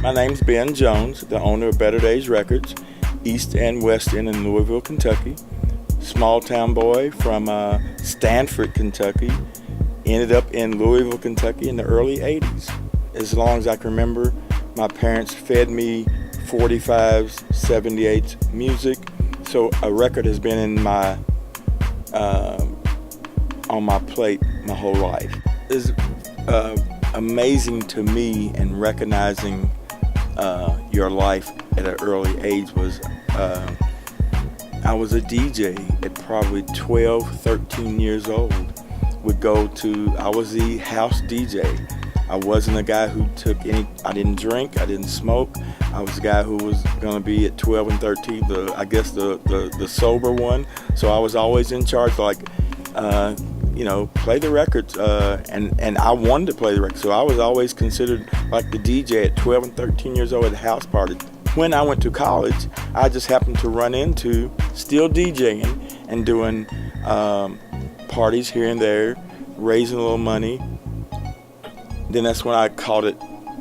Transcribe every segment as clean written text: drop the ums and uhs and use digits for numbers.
My name's Ben Jones, the owner of Better Days Records, East and West End in Louisville, Kentucky. Small town boy from Stanford, Kentucky. Ended up in Louisville, Kentucky in the early 80s. As long as I can remember, my parents fed me 45s, 78s music. So a record has been in my on my plate my whole life. It's amazing to me, and recognizing your life at an early age was I was a DJ at probably 12, 13 years old. I was the house DJ. I wasn't a guy who I didn't drink, I didn't smoke. I was a guy who was gonna be at 12 and 13, the sober one. So I was always in charge, play the records, and I wanted to play the records. So I was always considered like the DJ at 12 and 13 years old at house parties. When I went to college, I just happened to run into still DJing and doing parties here and there, raising a little money. Then that's when I called it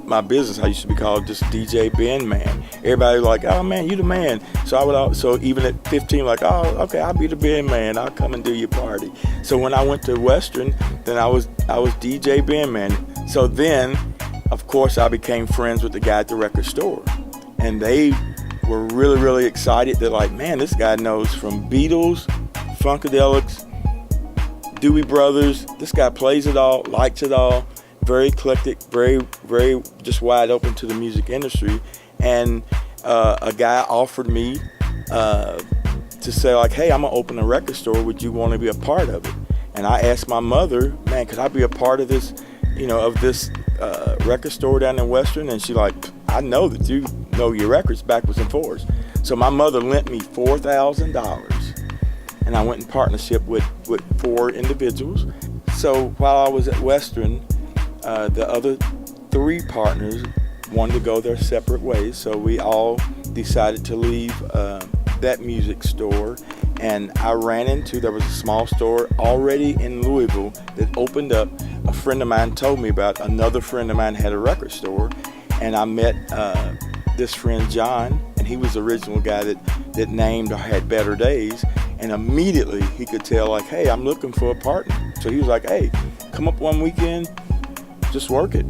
my business. I used to be called just DJ Ben Man. Everybody was like, "Oh man, you the man." So even at 15, like, "Oh, okay, I'll be the Ben Man. I'll come and do your party." So when I went to Western, then I was DJ Ben Man. So then, of course, I became friends with the guy at the record store, and they were really, really excited. They're like, "Man, this guy knows from Beatles, Funkadelics, Doobie Brothers. This guy plays it all, likes it all." Very eclectic, very, very just wide open to the music industry. And a guy offered me to say, like, "Hey, I'm gonna open a record store. Would you want to be a part of it?" And I asked my mother, "Man, could I be a part of this, record store down in Western?" And she like, "I know that you know your records backwards and forwards." So my mother lent me $4,000, and I went in partnership with 4 individuals. So while I was at Western, the other 3 partners wanted to go their separate ways, so we all decided to leave that music store. And I there was a small store already in Louisville that opened up. A friend of mine told me about another friend of mine had a record store, and I met this friend John, and he was the original guy that named or had Better Days. And immediately he could tell, like, "Hey, I'm looking for a partner." So he was like, "Hey, come up one weekend. Just work it.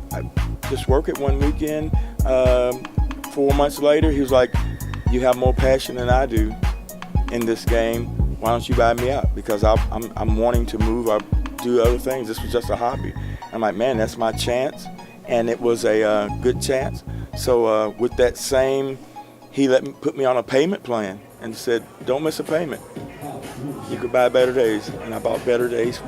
Just work it one weekend." 4 months later, he was like, "You have more passion than I do in this game. Why don't you buy me out? Because I'm wanting to move or do other things. This was just a hobby." I'm like, "Man, that's my chance." And it was a good chance. So with that he put me on a payment plan and said, "Don't miss a payment. You could buy Better Days." And I bought Better Days.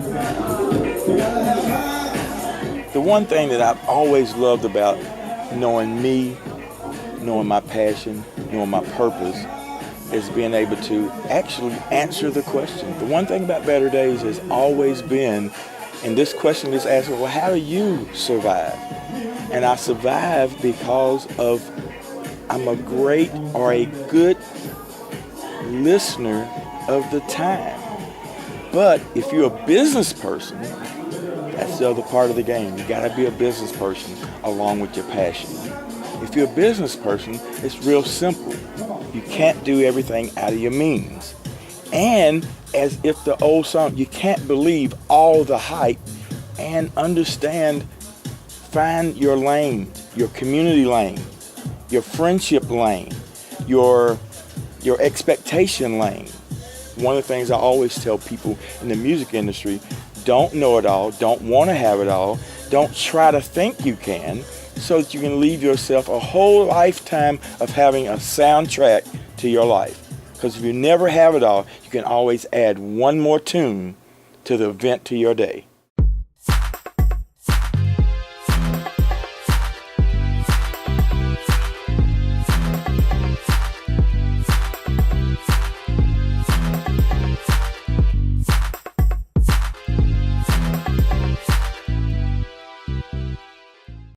The one thing that I've always loved about knowing me, knowing my passion, knowing my purpose, is being able to actually answer the question. The one thing about Better Days has always been, and this question is asked, well, how do you survive? And I survive because I'm a good listener of the time. But if you're a business person, that's the other part of the game. You gotta be a business person along with your passion. If you're a business person, it's real simple. You can't do everything out of your means. And as if the old song, you can't believe all the hype, and find your lane, your community lane, your friendship lane, your expectation lane. One of the things I always tell people in the music industry, don't know it all, don't want to have it all, don't try to think you can, so that you can leave yourself a whole lifetime of having a soundtrack to your life. Because if you never have it all, you can always add one more tune to the event to your day.